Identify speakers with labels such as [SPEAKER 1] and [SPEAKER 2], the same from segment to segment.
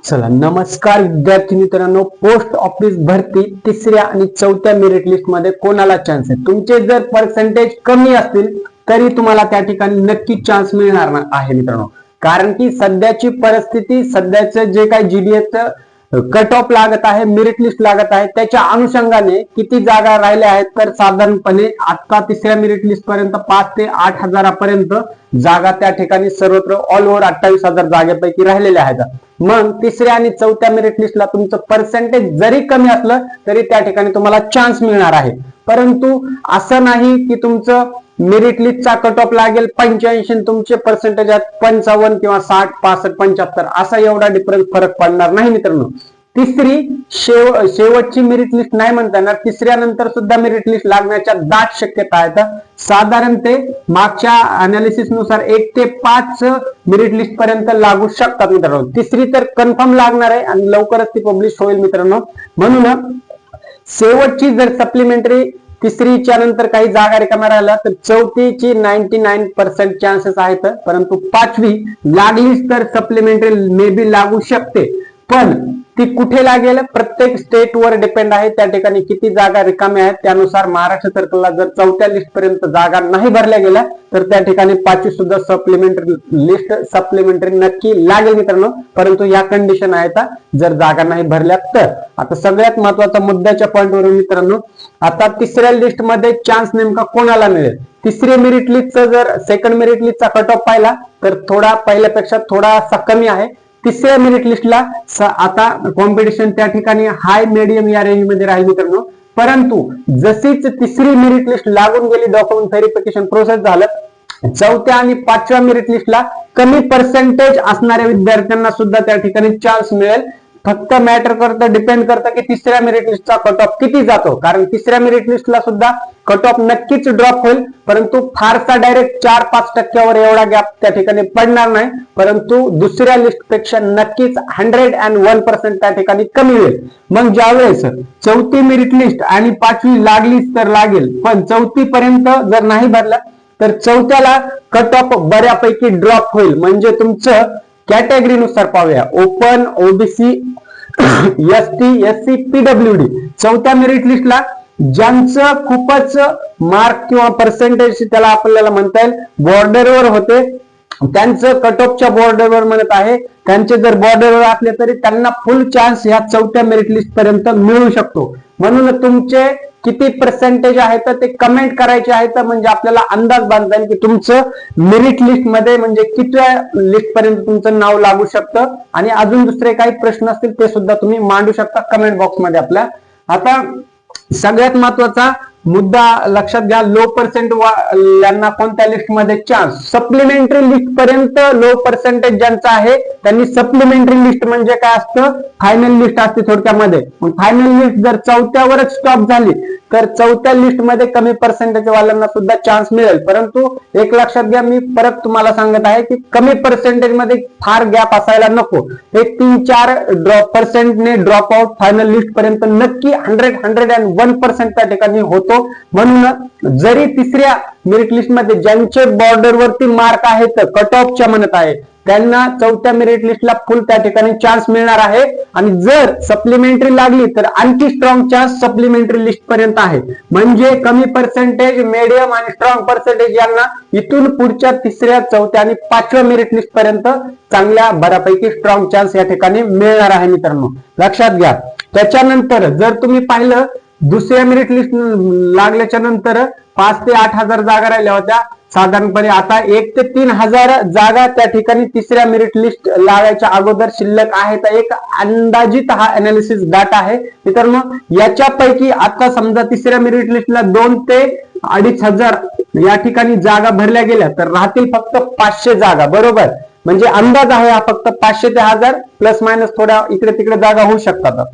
[SPEAKER 1] चला नमस्कार विद्यार्थी मित्रांनो, पोस्ट ऑफिस भरती तिसऱ्या आणि चौथ्या मेरिट लिस्ट मध्ये कोणाला चान्स आहे? तुमचे जर पर्सेंटेज कमी असतील तरी तुम्हाला त्या ठिकाणी नक्की चान्स मिळणार आहे मित्रांनो. कारण की सध्याची परिस्थिती, सध्याचं जे काही जीडीएस कट ऑफ लागत आहे, मेरिट लिस्ट लागत आहे, त्याच्या अनुषंगाने किती जागा राहिल्या आहेत तर साधारणपणे आता तिसऱ्या मेरिट लिस्ट पर्यंत 5 ते 8 हजारापर्यंत जागा त्या ठिकाणी सर्वत्र ऑल ओव्हर 28,000 जागेपैकी राहिलेल्या आहेत. मग तिसऱ्या आणि चौथ्या मेरिट लिस्टला तुमचं पर्सेंटेज जरी कमी असलं तरी त्या ठिकाणी तुम्हाला चान्स मिळणार आहे. परंतु असं नाही की तुमचं मेरिट लिस्टचा कट ऑफ लागेल 85, तुमचे पर्सेंटेज आहेत 55 किंवा 60, 65, 75, असा एवढा डिफरन्स फरक पडणार नाही मित्रांनो. तिसरी शेवटची मेरिट लिस्ट नाही म्हणता येणार, तिसऱ्या नंतर सुद्धा मेरिट लिस्ट लागण्याच्या दाट शक्यता आहेत. साधारण ते मागच्या अनालिसिस नुसार 1 ते 5 मेरिट लिस्ट पर्यंत लागू शकतात मित्रांनो. तिसरी तर कन्फर्म लागणार आहे आणि लवकरच ती पब्लिश होईल मित्रांनो. म्हणून शेवटची जर सप्लिमेंटरी तिसरीच्या नंतर काही जागा रिकाम्या राहिल्या तर चौथीची 99% चान्सेस आहेत. परंतु पाचवी लागलीच तर सप्लिमेंटरी मे बी लागू शकते, पण ती कुठे लागेल प्रत्येक स्टेट वर डिपेंड आहे. त्या ठिकाणी किती जागा रिकाम्या आहेत त्यानुसार महाराष्ट्र सरकारला जर चौथ्या लिस्ट पर्यंत जागा नाही भरल्या गेल्या तर त्या ठिकाणी पाचवी सुद्धा सप्लिमेंटरी नक्की लागेल मित्रांनो. परंतु या कंडिशन आहेत जर जागा नाही भरल्या तर. आता सगळ्यात महत्वाचा मुद्द्याच्या पॉईंटवरून मित्रांनो, आता तिसऱ्या लिस्ट मध्ये चान्स नेमका कोणाला मिळेल? तिसरी मेरिट लिस्टचा जर सेकंड मेरिट लिस्टचा कट ऑफ पाहिला तर थोडा पहिल्यापेक्षा थोडासा कमी आहे. तिसऱ्या मेरिट लिस्टला आता कॉम्पिटिशन त्या ठिकाणी हाय मीडियम या रेंज मध्ये राहील मित्रांनो. परंतु जशीच तिसरी मेरिट लिस्ट लागून गेली, डॉक्युमेंट व्हेरिफिकेशन प्रोसेस झालं, चौथ्या आणि पाचव्या मेरिट लिस्टला कमी पर्सेंटेज असणाऱ्या विद्यार्थ्यांना सुद्धा त्या ठिकाणी चान्स मिळेल. फक्त मॅटर करतं, डिपेंड करतं की तिसऱ्या मेरिट लिस्टचा कट ऑफ किती जातो. कारण तिसऱ्या मेरिट लिस्टला सुद्धा कट ऑफ नक्कीच ड्रॉप होईल, परंतु फारसा डायरेक्ट 4-5% एवढा गॅप त्या ठिकाणी पडणार नाही. परंतु दुसऱ्या लिस्ट पेक्षा नक्कीच 101% त्या ठिकाणी कमी होईल. मग ज्यावेळेस चौथी मेरिट लिस्ट आणि पाचवी लागलीच तर लागेल, पण चौथी पर्यंत जर नाही भरला तर चौथ्याला कट ऑफ बऱ्यापैकी ड्रॉप होईल. म्हणजे तुमचं कॅटेगरी नुसार पाहूया, open, OBC, ST, SC, PWD. चौथ्या मेरिट लिस्टला ज्यांचं खूपच मार्क किंवा पर्सेंटेज त्याला आपल्याला म्हणता येईल बॉर्डरवर होते, त्यांचं कट ऑफच्या बॉर्डरवर म्हणत आहे, त्यांचे जर बॉर्डरवर असले तरी त्यांना फुल चान्स ह्या चौथ्या मेरिट लिस्ट पर्यंत मिळू शकतो. म्हणून तुमचे किती पर्सेंटेज आहेत ते कमेंट करायचे आहेत, म्हणजे आपल्याला अंदाज बांधता येईल की तुमचं मेरिट लिस्ट मध्ये म्हणजे कितव्या लिस्ट पर्यंत तुमचं नाव लागू शकतं. आणि अजून दुसरे काही प्रश्न असतील ते सुद्धा तुम्ही मांडू शकता कमेंट बॉक्स मध्ये आपल्या. आता सगळ्यात महत्वाचा मुद्दा लक्षात घ्या, लो पर्सेंट यांना कोणत्या लिस्ट मध्ये चान्स? सप्लिमेंटरी लिस्ट पर्यंत लो पर्सेंटेज ज्यांचा आहे त्यांनी सप्लिमेंटरी लिस्ट म्हणजे काय असतं, फायनल लिस्ट असते थोडक्यामध्ये. फायनल लिस्ट जर चौथ्यावरच स्टॉप झाली तर चौथ्या लिस्ट मध्ये कमी पर्सेंटेज वाल्यांना सुद्धा चान्स मिळेल. परंतु एक लक्षात घ्या, मी परत तुम्हाला सांगत आहे की कमी पर्सेंटेज मध्ये फार गॅप असायला नको. एक 3-4% ने ड्रॉप आउट फायनल लिस्ट पर्यंत नक्की 101% त्या ठिकाणी होतो. म्हणून जरी तिसऱ्या मेरिट लिस्ट मध्ये ज्यांचे बॉर्डरवरती मार्क आहेत, कट ऑफच्या म्हणत आहे, त्यांना चौथ्या मेरिट लिस्टला फुल त्या ठिकाणी चान्स मिळणार आहे. आणि जर सप्लिमेंटरी लागली तर आणखी स्ट्रॉंग चान्स सप्लिमेंटरी लिस्ट पर्यंत आहे. म्हणजे कमी पर्सेंटेज, मीडियम आणि स्ट्रॉंग पर्सेंटेज यांना इथून पुढच्या तिसऱ्या, चौथ्या आणि पाचव्या मेरिट लिस्ट पर्यंत चांगल्या बऱ्यापैकी स्ट्रॉंग चान्स या ठिकाणी मिळणार आहे मित्रांनो, लक्षात घ्या. त्याच्यानंतर जर तुम्ही पाहिलं, दुसऱ्या मेरिट लिस्ट लागल्याच्या नंतर 5 ते 8 हजार जागा राहिल्या होत्या साधारणपणे. आता 1 ते 3 हजार जागा त्या ठिकाणी तिसऱ्या मेरिट लिस्ट लागायच्या अगोदर शिल्लक आहेत. एक अंदाजित हा अनालिसिस डाटा आहे मित्रांनो. याच्यापैकी आता समजा तिसऱ्या मेरिट लिस्टला 2 ते 2.5 हजार या ठिकाणी जागा भरल्या गेल्या तर राहतील फक्त 500 जागा, बरोबर. म्हणजे अंदाज आहे हा, फक्त 500 ते 1000 प्लस मायनस थोड्या इकडे तिकडे जागा होऊ शकतात.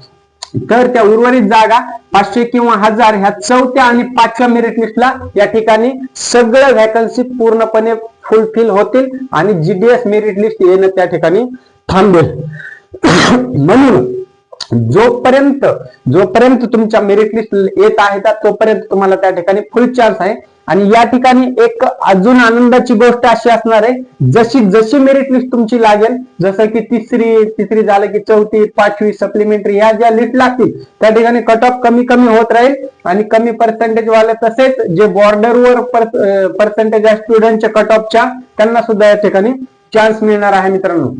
[SPEAKER 1] तर त्या उर्वरित जागा 500 किंवा 1000 ह्या चौथ्या आणि पाचव्या मेरिट लिस्टला या ठिकाणी सगळ्या वॅकन्सी पूर्णपणे फुलफिल होतील आणि जीडीएस मेरिट लिस्ट येणं त्या ठिकाणी थांबेल. म्हणून जोपर्यंत तुमच्या मेरिट लिस्ट येत आहे तोपर्यंत तुम्हाला त्या ठिकाणी फुल चान्स आहे. आणि या ठिकाणी एक अजून आनंदाची गोष्ट अशी असणार आहे, जशी जशी मेरिट लिस्ट तुमची लागेल, जसं की तिसरी झालं की चौथी, पाचवी, सप्लिमेंटरी, ह्या ज्या लिस्ट लागतील त्या ठिकाणी कट ऑफ कमी कमी होत राहील आणि कमी पर्सेंटेज वाले तसेच जे बॉर्डरवर पर्सेंटेज आहे स्टुडंटच्या कट ऑफच्या, त्यांना सुद्धा या ठिकाणी चान्स मिळणार आहे मित्रांनो.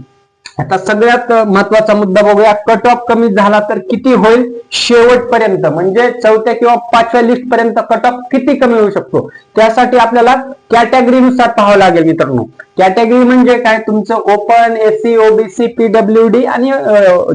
[SPEAKER 1] आता सगळ्यात महत्वाचा मुद्दा बघूया, कट ऑफ कमी झाला तर किती होईल शेवटपर्यंत, म्हणजे चौथ्या किंवा पाचव्या लिस्ट पर्यंत कट ऑफ किती कमी होऊ शकतो. त्यासाठी आपल्याला कॅटेगरीनुसार पाहावं लागेल मित्रांनो. कॅटेगरी म्हणजे काय, तुमचं ओपन, एससी, ओबीसी, पीडब्ल्यूडी आणि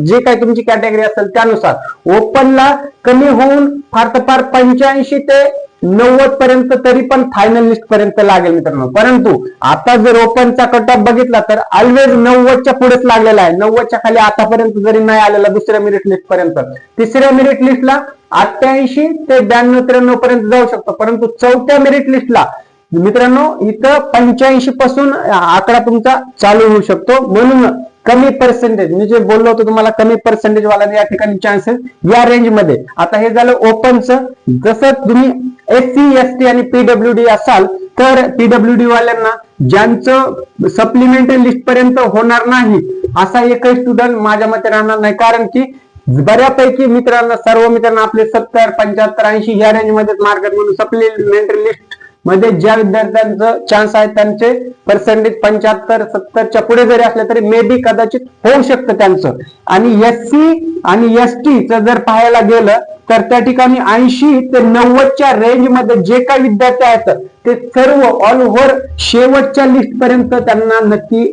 [SPEAKER 1] जे काही तुमची कॅटेगरी असेल त्यानुसार ओपनला कमी होऊन फार तर फार 85 ते 90 पर्यंत तरी पण फायनल लिस्ट पर्यंत लागेल मित्रांनो. परंतु आता जर ओपनचा कट ऑफ बघितला तर ऑलवेज 90च्या पुढेच लागलेला आहे. 90च्या खाली आतापर्यंत जरी नाही आलेला दुसऱ्या मेरिट लिस्ट पर्यंत, तिसऱ्या मेरिट लिस्टला 88 ते 92-93 पर्यंत जाऊ शकतो. परंतु चौथ्या मेरिट लिस्टला मित्रांनो इथं 85 पासून आकडा तुमचा चालू होऊ शकतो. म्हणून कमी पर्सेंटेज, मी जे बोललो होतो तुम्हाला, कमी पर्सेंटेज वाला या ठिकाणी चान्सेस या रेंज मध्ये. आता हे झालं ओपनचं. जसं तुम्ही एससी, एसटी आणि पीडब्ल्यूडी असाल तर पीडब्ल्यूडी वाल्यांना ज्यांचं सप्लिमेंटरी लिस्ट पर्यंत होणार नाही असा एकही स्टुडंट माझ्या मते राहणार नाही. कारण की बऱ्यापैकी मित्रांना, सर्व मित्रांना आपले 70, 75, 80 या रेंज मध्ये मार्क म्हणून सप्लिमेंटरी लिस्ट मध्ये ज्या विद्यार्थ्यांचं चान्स आहे त्यांचे पर्सेंटेज 75-70च्या पुढे जरी असले तरी मे बी कदाचित होऊ शकतं त्यांचं. आणि एससी आणि एसटीचं जर पाहायला गेलं तर त्या ठिकाणी 80 ते 90च्या रेंज मध्ये जे काही विद्यार्थी आहेत ते सर्व ऑल ओव्हर शेवटच्या लिस्ट पर्यंत त्यांना नक्की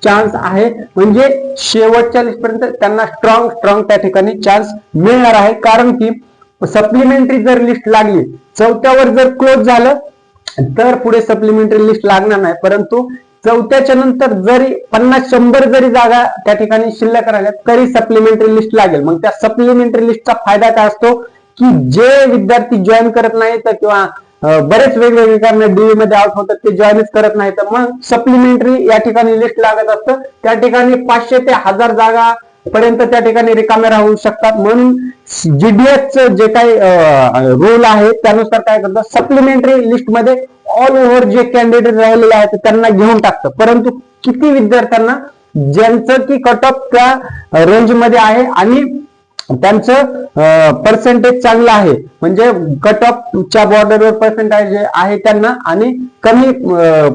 [SPEAKER 1] चान्स आहे. म्हणजे शेवटच्या लिस्ट पर्यंत त्यांना स्ट्रॉंग त्या ठिकाणी चान्स मिळणार आहे. कारण की सप्लिमेंटरी जर लिस्ट लागली, चौथ्यावर जर क्लोज झालं तर पुढे सप्लिमेंटरी लिस्ट लागणार नाही. परंतु चौथ्याच्या नंतर जरी 50-100 जरी जागा त्या ठिकाणी शिल्लक राहिल्या तरी सप्लिमेंटरी लिस्ट लागेल. मग त्या सप्लिमेंटरी लिस्टचा फायदा काय असतो की जे विद्यार्थी जॉईन करत नाहीत किंवा बरेच वेगवेगळे कारण डीव्ही मध्ये आउट होतात ते जॉईनच करत नाही, तर मग सप्लिमेंटरी या ठिकाणी लिस्ट लागत असतं. त्या ठिकाणी 500 ते 1000 जागा पर्यंत त्या ठिकाणी रिकामे राहू शकतात. म्हणून जीडीएसचं जे काही रूल आहे त्यानुसार काय करतं, सप्लिमेंटरी लिस्ट मध्ये ऑल ओव्हर जे कॅन्डिडेट राहिलेले आहेत त्यांना घेऊन टाकतं. परंतु किती विद्यार्थ्यांना ज्यांचं की कट ऑफ त्या रेंज मध्ये आहे आणि त्यांचं पर्सेंटेज चांगलं आहे, म्हणजे कट ऑफच्या बॉर्डरवर पर्सेंटेज आहे त्यांना, आणि कमी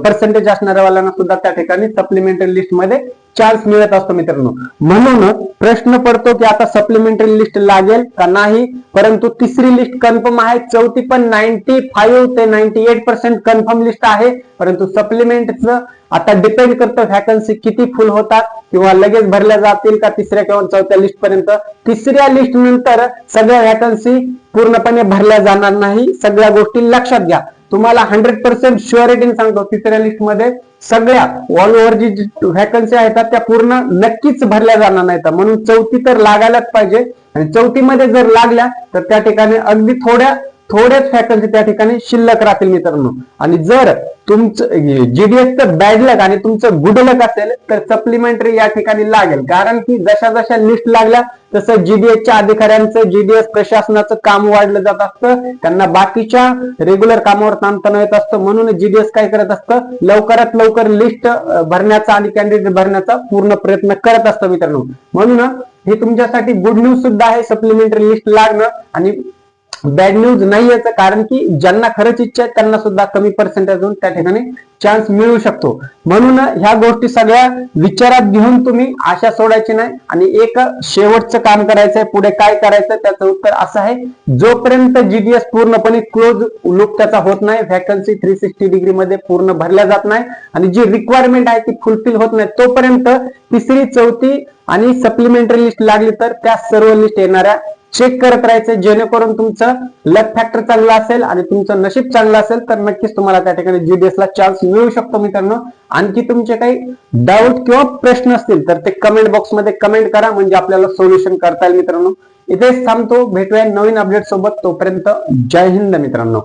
[SPEAKER 1] पर्सेंटेज असणाऱ्या वाल्यांना सुद्धा त्या ठिकाणी सप्लिमेंटरी लिस्ट मध्ये चान्स मिळत असतो मित्रांनो. म्हणून प्रश्न पडतो की आता सप्लिमेंटरी लिस्ट लागेल का नाही. परंतु तिसरी लिस्ट कन्फर्म आहे, चौथी पण 95 ते 98% कन्फर्म लिस्ट आहे. परंतु सप्लिमेंटचं आता डिपेंड करतं व्हॅकन्सी किती फुल होतात किंवा लगेच भरल्या जातील का तिसऱ्या किंवा चौथ्या लिस्ट पर्यंत. तिसऱ्या लिस्ट नंतर सगळ्या व्हॅकन्सी पूर्णपणे भरल्या जाणार नाही. सगळ्या गोष्टी लक्षात घ्या. तुम्हाला 100% शुअरिटीने सांगतो, तिसऱ्या लिस्ट मध्ये सगळ्या ऑल ओव्हर जी व्हॅकन्सी आहेत त्या पूर्ण नक्कीच भरल्या जाणार नाहीत. म्हणून चौथी तर लागायलाच पाहिजे. आणि चौथीमध्ये जर लागल्या तर त्या ठिकाणी अगदी थोड्याच व्हॅकन्सी त्या ठिकाणी शिल्लक राहतील मित्रांनो. आणि जर तुमचं जीडीएसचं बॅड लक आणि तुमचं गुड लक असेल तर सप्लिमेंटरी या ठिकाणी लागेल. कारण की जशा जशा लिस्ट लागल्या तसं जीडीएसच्या अधिकाऱ्यांचं, जीडीएस प्रशासनाचं काम वाढलं जात असतं. त्यांना बाकीच्या रेग्युलर कामावर ताणतणाव येत असतं. म्हणून जीडीएस काय करत असतं, लवकरात लवकर लिस्ट भरण्याचा आणि कॅन्डिडेट भरण्याचा पूर्ण प्रयत्न करत असतं मित्रांनो. म्हणून हे तुमच्यासाठी गुड न्यूज सुद्धा आहे सप्लिमेंटरी लिस्ट लागणं, आणि बॅड न्यूज नाही याचं, कारण की ज्यांना खरंच इच्छा आहे त्यांना सुद्धा कमी पर्सेंटेज होऊन त्या ठिकाणी चान्स मिळू शकतो. म्हणून ह्या गोष्टी सगळ्या विचारात घेऊन तुम्ही आशा सोडायची नाही आणि एक शेवटचं काम करायचंय. पुढे काय करायचं त्याचं उत्तर असं आहे, जोपर्यंत जीडीएस पूर्णपणे क्लोज लूप त्याचा होत नाही, व्हॅकन्सी 360 डिग्री मध्ये पूर्ण भरल्या जात नाही आणि जी रिक्वायरमेंट आहे ती फुलफिल होत नाही, तोपर्यंत तिसरी, चौथी आणि सप्लिमेंटरी लिस्ट लागली तर त्या सर्व लिस्ट येणाऱ्या चेक करत राहायचं, जेणेकरून तुमचं लक फॅक्टर चांगला असेल आणि तुमचं नशीब चांगलं असेल तर नक्कीच तुम्हाला त्या ठिकाणी जीडीएस ला चान्स मिळू शकतो मित्रांनो. आणखी तुमचे काही डाऊट किंवा प्रश्न असतील तर ते कमेंट बॉक्स मध्ये कमेंट करा, म्हणजे आपल्याला सोल्युशन करता येईल मित्रांनो. इथेच थांबतो, भेटूया नवीन अपडेट सोबत. तोपर्यंत जय हिंद मित्रांनो.